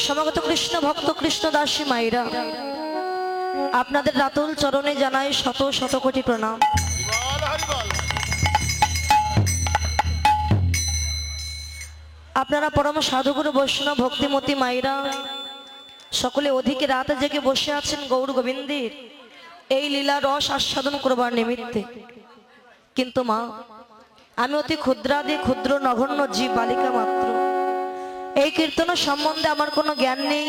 সমাগত কৃষ্ণ ভক্ত কৃষ্ণ দাসী মায়েরা, আপনাদের রাতুল চরণে জানাই শত শত কোটি প্রণাম। আপনারা পরম সাধুগুরু বৈষ্ণব ভক্তিমতী মায়েরা সকলে অধিক রাতে জেগে বসে আছেন গৌর গোবিন্দের এই লীলা রস আস্বাদন করবার নিমিত্তে। কিন্তু মা, আমি অতি ক্ষুদ্রাদি ক্ষুদ্র নগণ্য জীব বালিকা মাত্র। এই কীর্তন সম্বন্ধে আমার কোনো জ্ঞান নেই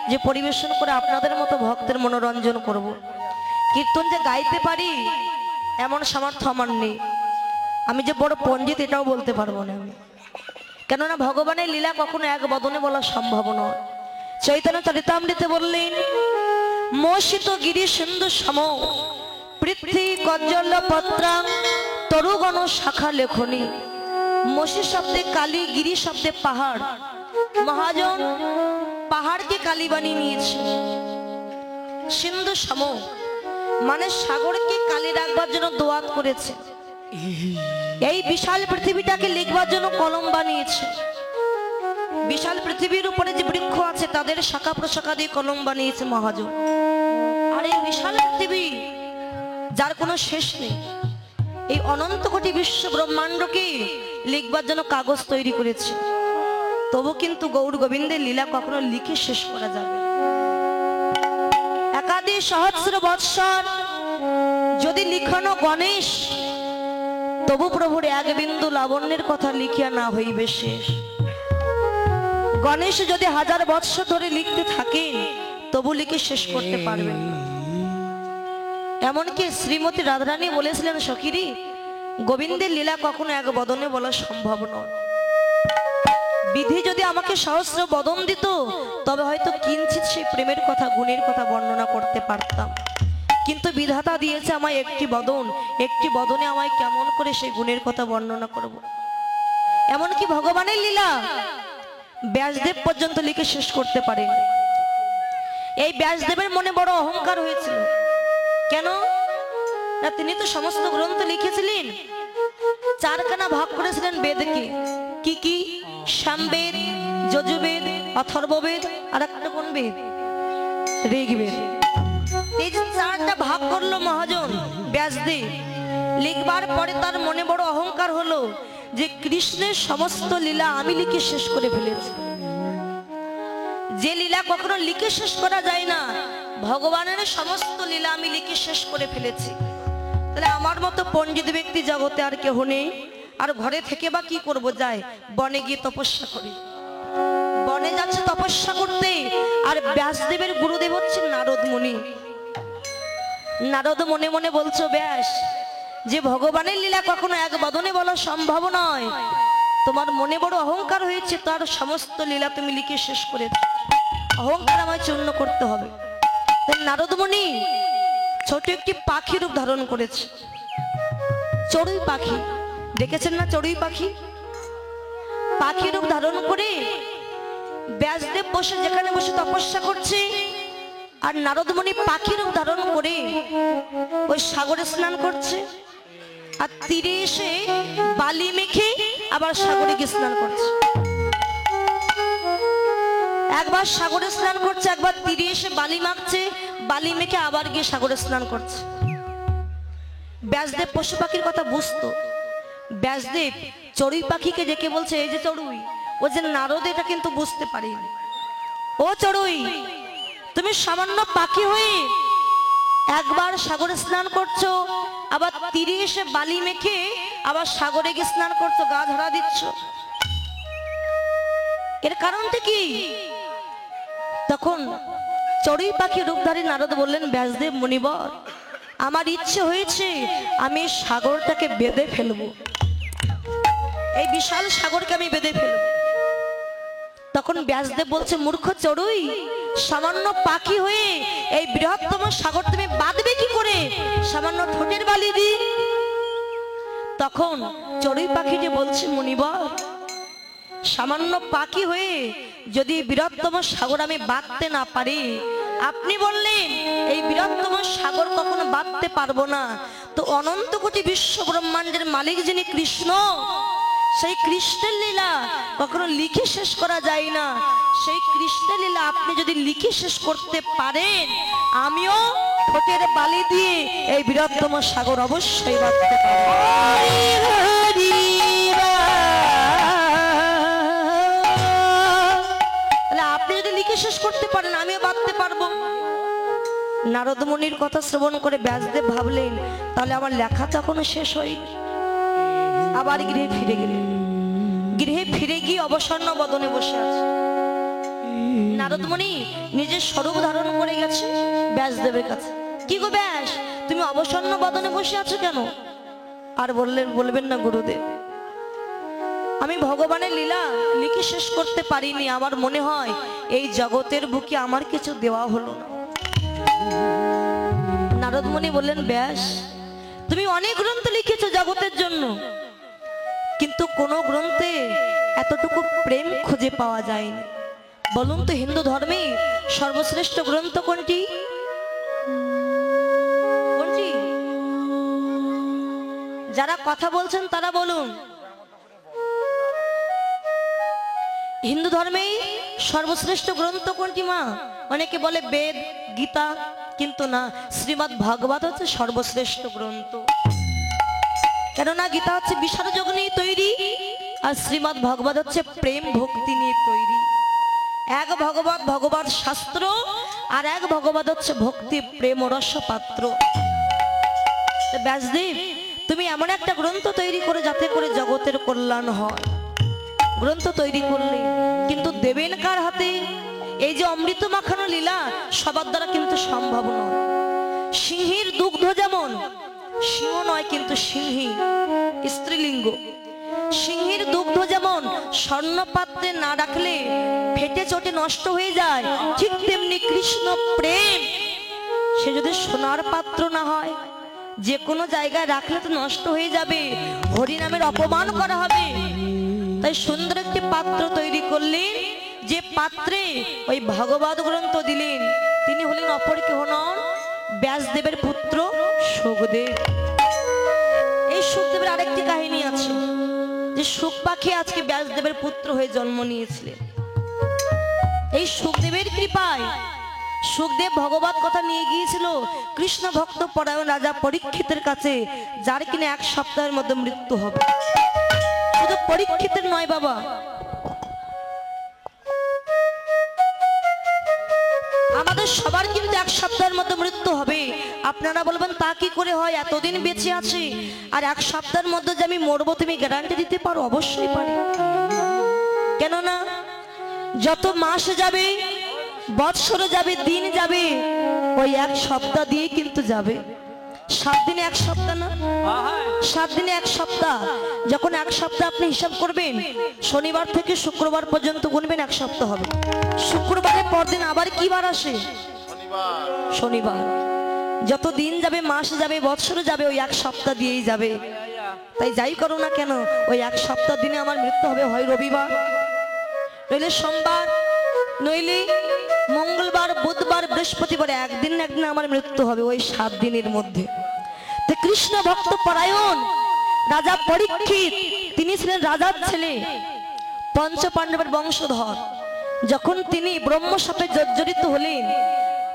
যে পরিবেশন করে আপনাদের মতো ভক্তের মনোরঞ্জন করব। কীর্তন যে গাইতে পারি এমন সামর্থ্য আমার নেই। আমি যে বড় পণ্ডিত এটাও বলতে পারবো না আমি, কেননা ভগবানের লীলা কখনো এক বদনে বলা সম্ভব নয়। চৈতন্য চরিতামৃতে বললেন, মোষিত গিরি সিন্ধু সম পৃথ্বী কজ্জল পত্রাং তরুগণ শাখা লেখনী। মোষি শব্দে কালী, গিরি শব্দে পাহাড়। মহাজন পাহাড়কে কালী বানিয়ে নিয়েছে। সিন্ধু সম মানে সাগরকে কালী রাখবার জন্য দোয়াত করেছে। এই বিশাল পৃথিবীটাকে লিখবার জন্য কলম বানিয়েছে। বিশাল পৃথিবীর উপরে যে বৃক্ষ আছে তাদের শাখা প্রশাখা দিয়ে কলম বানিয়েছে মহাজন। আর এই বিশাল পৃথিবী যার কোনো শেষ নেই, এই অনন্ত কোটি বিশ্ব ব্রহ্মাণ্ডকে লিখবার জন্য কাগজ তৈরি করেছে। তবু কিন্তু গৌর গোবিন্দের লীলা কখনো লিখে শেষ করা যাবে। একাধিক সহস্র বৎসর যদি লিখানো গণেশ, তবু প্রভুর এক বিন্দু লাবণ্যের কথা লিখিয়া না হইবে শেষ। গণেশ যদি 1000 বৎসর ধরে লিখতে থাকেন তবু লিখে শেষ করতে পারবেন না। এমনকি শ্রীমতী রাধারানী বলেছিলেন, সখীরি গোবিন্দের লীলা কখনো এক বদনে বলা সম্ভব নয়। বিধি যদি আমাকে সহস্র বদন দিত তবে হয়তো কিঞ্চিত সেই প্রেমের কথা, গুণের কথা বর্ণনা করতে পারতাম। কিন্তু বিধাতা দিয়েছে আমায় একটি বদন, একটি বদনে আমায় কেমন করে সেই গুণের কথা বর্ণনা করব। এমনকি ভগবানের লীলা ব্যাসদেব পর্যন্ত লিখে শেষ করতে পারেন। এই ব্যাসদেবের মনে বড় অহংকার হয়েছিল। কেন না, তিনি তো সমস্ত গ্রন্থ লিখেছিলেন, 4খানা ভাগ করেছিলেন বেদকে। কি কি? সামবেদ, যজুর্বেদ, অথর্ববেদ, আর একটা কোন বেদ? ঋগ্বেদ। এই যে 4টা ভাগ করলো মহাজন ব্যাসদেব। লিখবার পরে তার মনে বড় অহংকার হলো যে কৃষ্ণের সমস্ত লীলা আমি লিখে শেষ করে ফেলেছি। যে লীলা কখনো লিখে শেষ করা যায় না, ভগবানের সমস্ত লীলা আমি লিখে শেষ করে ফেলেছি। তাহলে আমার মতো পণ্ডিত ব্যক্তি জগতে আর কেহ নেই। আর ঘরে থেকে বা কি করব? যায় বনে গিয়ে তপস্যা করি। বনে যাচ্ছে তপস্যা করতে। আর ব্যাসদেবের গুরুদেব হচ্ছেন নারদ মুনি। নারদ মনে মনে বলছো, ব্যাস যে ভগবানের লীলা কখনো এক বদনে বলা সম্ভব নয়, তোমার মনে বড় অহংকার হয়েছে, তার সমস্ত লীলা তুমি লিখে শেষ করেছো। অহংকার আমায় চূর্ণ করতে হবে। নারদ মুনি ছোট একটি পাখি রূপ ধারণ করেছে। চড়ুই পাখি দেখেছেন না? চড়ুই পাখি পাখি রূপ ধারণ করে ব্যাসদেব বসে যেখানে বসে তপস্যা করছে, আর নারদ মুনি পাখি রূপ ধারণ করে ওই সাগরে স্নান করছে। আর তীরে এসে বালি মেখে আবার সাগরে গিয়ে স্নান করছে। একবার সাগরে স্নান করছে, একবার তীরে এসে বালি মাখছে, বালি মেখে আবার গিয়ে সাগরে স্নান করছে। ব্যাসদেব পশু পাখির কথা বুঝতো। ব্যাসদেব চড়ুই পাখিকে ডেকে বলছে, এই যে চড়ুই, ও যে নারদ এটা কিন্তু বুঝতে পারিনি। ও চড়ুই, তুমি সামান্য পাখি হয়ে একবার সাগরে স্নান করছো, আবার তীরে এসে বালি মেখে আবার সাগরে গিয়ে স্নান করছো, গা ধরা দিচ্ছ, এর কারণটা কি? তখন চড়ুই পাখি রূপধারী নারদ বললেন, ব্যাসদেব মুনিবর, আমার ইচ্ছে হয়েছে আমি সাগরটাকে বেঁধে ফেলবো, এই বিশাল সাগরকে আমি বেঁধে ফেলবো। তখন ব্যাসদেব বলছে, মূর্খ চড়ুই, সামান্য পাখি হয়ে এই বৃহত্তম সাগর তুমি বাঁধবে কি করে? সামান্য ঠোঁটের বালি দি। তখন চড়ুই পাখিটি বলছে, মুনিবর, সামান্য পাখি হয়ে যদি বৃহত্তম সাগর আমি বাঁধতে না পারি, আপনি বললেন এই বৃহত্তম সাগর কখনো বাঁধতে পারবো না, তো অনন্ত কোটি বিশ্ব ব্রহ্মাণ্ডের মালিক যিনি কৃষ্ণ, সেই কৃষ্ণের লীলা কখনো লিখে শেষ করা যায় না। সেই কৃষ্ণের লীলা আপনি যদি লিখে শেষ করতে পারেন, আমিও ঠোঁটের বালি দিয়ে এই বৃহত্তম সাগর অবশ্যই বাঁধতে পারবো। আপনি যদি লিখে শেষ করতে পারেন, আমিও বাঁধতে পারবো। নারদ মুনির কথা শ্রবণ করে ব্যাসদেব ভাবলেন, তাহলে আমার লেখা তো এখনো শেষ হয়নি। আবার গৃহে ফিরে গেলেন। গৃহে ফিরে গিয়ে অবসন্ন বদনে বসে আছে। নারদ মুনি নিজের স্বরূপ ধারণ করে গেছে ব্যাসদেবের কাছে। কি গো ব্যাস, তুমি অবসন্ন বদনে বসে আছো কেন? আর বলবেন না গুরুদেব, আমি ভগবানের লীলা লিখে শেষ করতে পারিনি। আমার মনে হয় এই জগতের বুকে আমার কিছু দেওয়া হলো না। নারদ মুনি বললেন, ব্যাস, তুমি অনেক গ্রন্থ লিখেছো জগতের জন্য, কিন্তু কোন গ্রন্থে এতটুকু প্রেম খুঁজে পাওয়া যায়নি। বলুন তো, হিন্দু ধর্মে সর্বশ্রেষ্ঠ গ্রন্থ কোনটি? কোনটি? যারা কথা বলছেন তারা বলুন। হিন্দু ধর্মে সর্বশ্রেষ্ঠ গ্রন্থ কোনটি মা? অনেকে বলে বেদ, গীতা, কিন্তু না, শ্রীমদ্ ভাগবত হচ্ছে সর্বশ্রেষ্ঠ গ্রন্থ। কেননা গীতা হচ্ছে বিচার যোগ নিয়ে তৈরি, আর শ্রীমদ্ ভাগবত হচ্ছে প্রেম ভক্তি নিয়ে তৈরি। এক ভগবত ভগবত শাস্ত্র, আর এক ভগবত হচ্ছে ভক্তি প্রেম রস পাত্র। ব্যাসদেব, তুমি এমন একটা গ্রন্থ তৈরি করে যাতে করে জগতের কল্যাণ হয়। গ্রন্থ তৈরি করলে, কিন্তু দেবেন কার হাতে? এই যে অমৃত মাখানো লীলা সবার দ্বারা কিন্তু সম্ভব নয়। সিংহীর দুগ্ধ যেমন, সিংহ নয় কিন্তু সিংহী স্ত্রীলিঙ্গ, সিংহীর দুগ্ধ যেমন স্বর্ণ পাত্রে না রাখলে ফেটে চটে নষ্ট হয়ে যায়, ঠিক তেমনি কৃষ্ণ প্রেম সে যদি সোনার পাত্র না হয়, যে কোনো জায়গায় রাখলে তো নষ্ট হয়ে যাবে, হরিনামের অপমান করা হবে। তাই সুন্দর একটি পাত্র তৈরি করলেন, যে পাত্রে ওই ভগবত গ্রন্থ দিলেন। তিনি হলেন অপর কেহ নন, ব্যাসদেবের পুত্র সুখদেব। এই সুখদেবের আরেকটি কাহিনী আছে, যে সুখ পাখি আজকে ব্যাসদেবের পুত্র হয়ে জন্ম নিয়েছিলেন। এই সুখদেবের কৃপায় সুখদেব ভগবত কথা নিয়ে গিয়েছিল কৃষ্ণ ভক্ত পরায়ণ রাজা পরীক্ষিতের কাছে, যার কিনা 1 সপ্তাহের মধ্যে মৃত্যু হবে। শুধু পরীক্ষিতের নয় বাবা, আমাদের সবার কিন্তু 1 সপ্তাহের মধ্যে মৃত্যু হবে। আপনারা বলবেন তা কি করে হয়, এতদিন বেঁচে আছে আর 1 সপ্তাহের মধ্যে যে আমি মরবো তুমি গ্যারান্টি দিতে পারো? অবশ্যই পারি। কেননা যত মাস যাবে, বৎসর যাবে, দিন যাবে, ওই 1 সপ্তাহ দিয়ে কিন্তু যাবে। 7 দিনে 1 সপ্তাহ না, 7 দিনে 1 সপ্তাহ। যখন 1 সপ্তাহ আপনি হিসাব করবেন, শনিবার থেকে শুক্রবার পর্যন্ত গুনবেন, 1 সপ্তাহ হবে। শুক্রবারের পরদিন আবার কি বার আসে? শনিবার। যত দিন যাবে, মাস যাবে, বৎসর যাবে, ওই 1 সপ্তাহ দিয়েই যাবে। তাই যাই করো না কেন, ওই 1 সপ্তাহ দিনে আমার মৃত্যু হবে। হয় রবিবার, নইলে সোমবার, নইলে মঙ্গলবার, বুধবার, বৃহস্পতিবার, একদিন না একদিন আমার মৃত্যু হবে ওই 7 দিনের মধ্যে। তো কৃষ্ণ ভক্ত পরায়ণ রাজা পরীক্ষিত, তিনি ছিলেন রাজার ছেলে, পঞ্চ পাণ্ডবের বংশধর। যখন তিনি ব্রহ্মশাপে জর্জরিত হলেন,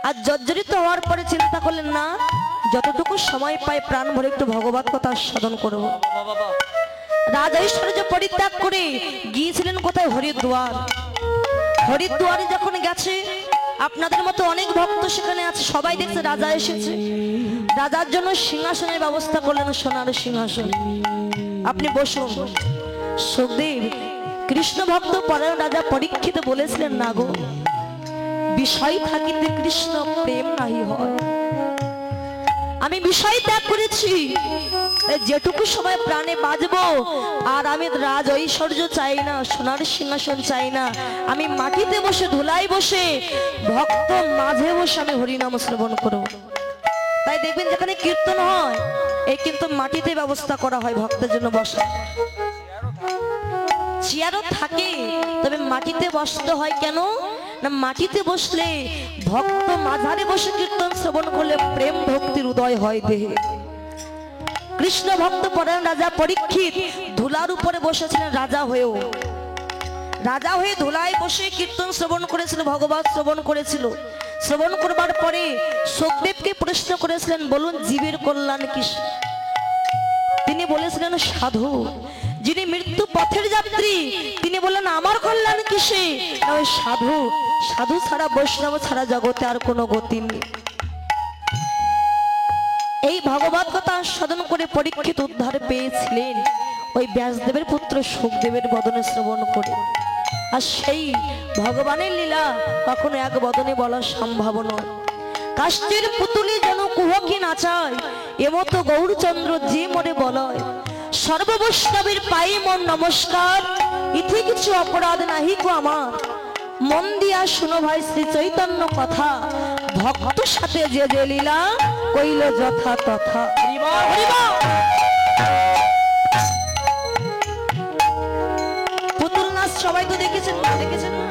আর জর্জরিত হওয়ার পরে চিন্তা করলেন, না, যতটুকু সময় পাই প্রাণ ভরে একটু ভগবত কথা সাধন করব। রাজা ঐশ্বর্য পরিত্যাগ করে গিয়েছিলেন কোথায়? হরিদ্বার। হরিদ্বারে যখন গেছে, আপনাদের মতো অনেক ভক্ত সেখানে আছে, সবাই দেখছে রাজা এসেছে। রাজার জন্য সিংহাসনের ব্যবস্থা করলেন, সোনার সিংহাসন। আপনি বসুন। সুখদেব কৃষ্ণ ভক্ত পরায়ণ রাজা পরীক্ষিত বলেছিলেন, না গো, বিষয় থাকিতে কৃষ্ণ প্রেম নাহি হয়। আমি বিষয় ত্যাগ করেছি, যেটুকু সময় প্রাণে বাঁচবো, আর আমি রাজ ঐশ্বর্য চাই না, সোনার সিংহাসন চাই না। আমি মাটিতে বসে, ধুলাই বসে, ভক্ত মাঝে বসে আমি হরিনাম শ্রবণ করব। তাই দেখবেন যেখানে কীর্তন হয়, এই কিন্তু মাটিতে ব্যবস্থা করা হয় ভক্তের জন্য বসা। চেয়ারও থাকে, তবে মাটিতে বসতে হয়। কেন না, মাটিতে বসলে ভক্ত মাঝারে বসে কীর্তন শ্রবণ করলে প্রেম ভক্তির উদয় হয় দেহে। কৃষ্ণ ভক্ত পরায়ণ রাজা পরীক্ষিত ধুলা ধুলার উপরে বসেছিলেন রাজা হয়েও। রাজা হয়ে ধুলায় বসে কীর্তন শ্রবণ করেছিল, ভগবত শ্রবণ করেছিল। শ্রবণ করবার পরে সুখদেবকে প্রশ্ন করেছিলেন, বলুন জীবের কল্যাণ কিসে? তিনি বলেছিলেন সাধু। যিনি মৃত্যু পথের যাত্রী তিনি বললেন আমার কল্যাণ কিসে? না ওই সাধু, সাধু ছাড়া বৈষ্ণব ছাড়া জগতে আর কোনো গতি নেই। এই ভগবত কথা সাধন করে পরীক্ষিত উদ্ধার পেয়েছিলেন ওই ব্যাসদেবের পুত্র সুখদেবের বদনে শ্রবণ করে। আর সেই ভগবানের লীলা কখনো এক বদনে বলা সম্ভব নয়। কাষ্টের পুতুলি যেন কুহকি নাচায়, এমতো গৌরচন্দ্র যে মরে বলয়। সর্ববৈষ্ণবের পায়ে মন নমস্কার, ইথে কিছু অপরাধ নাহি কো আমার। মন দিয়া শুনো ভাই শ্রী চৈতন্য কথা, ভক্ত সাথে যে যে লীলা কইল যথা তথা। পুতুল নাচ সবাই তো দেখেছেন, দেখেছেন না?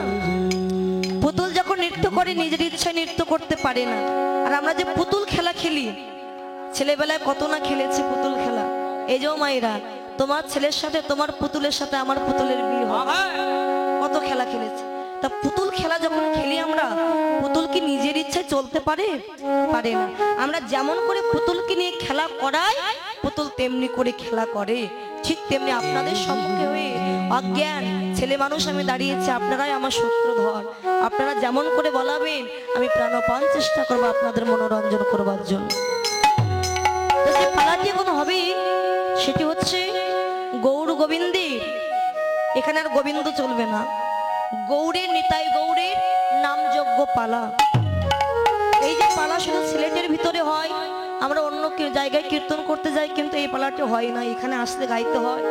পুতুল যখন নৃত্য করে নিজের ইচ্ছায় নৃত্য করতে পারে না। আর আমরা যে পুতুল খেলা খেলি, ছেলেবেলায় কত না খেলেছি পুতুল খেলা। এই যে মায়েরা, তোমার ছেলের সাথে তোমার পুতুলের সাথে আমার পুতুলের বিয়ে হবে, কত খেলা খেলেছি। তা পুতুল খেলা যখন খেলি আমরা, পুতুল কি নিজের ইচ্ছায় চলতে পারে? পারে না। আমরা যেমন করে পুতুলকে নিয়ে খেলা করাই, পুতুল তেমনি করে খেলা করে। ঠিক তেমনি আপনাদের সম্মুখে হয়ে অজ্ঞান ছেলে মানুষ আমি দাঁড়িয়েছি, আপনারাই আমার সূত্রধর। আপনারা যেমন করে বলাবেন আমি প্রাণপণ চেষ্টা করবো আপনাদের মনোরঞ্জন করবার জন্য। তো যে পালাটি এখন হবে সেটি হচ্ছে গৌর গোবিন্দের। এখানে আর গোবিন্দ চলবে না, গৌরের নিতাই গৌরের নামযজ্ঞ পালা। এই যে পালা শুধু সিলেটের ভিতরে হয়, আমরা অন্য জায়গায় কীর্তন করতে যাই কিন্তু এই পালাটি হয় না, এখানে আসতে গাইতে হয়।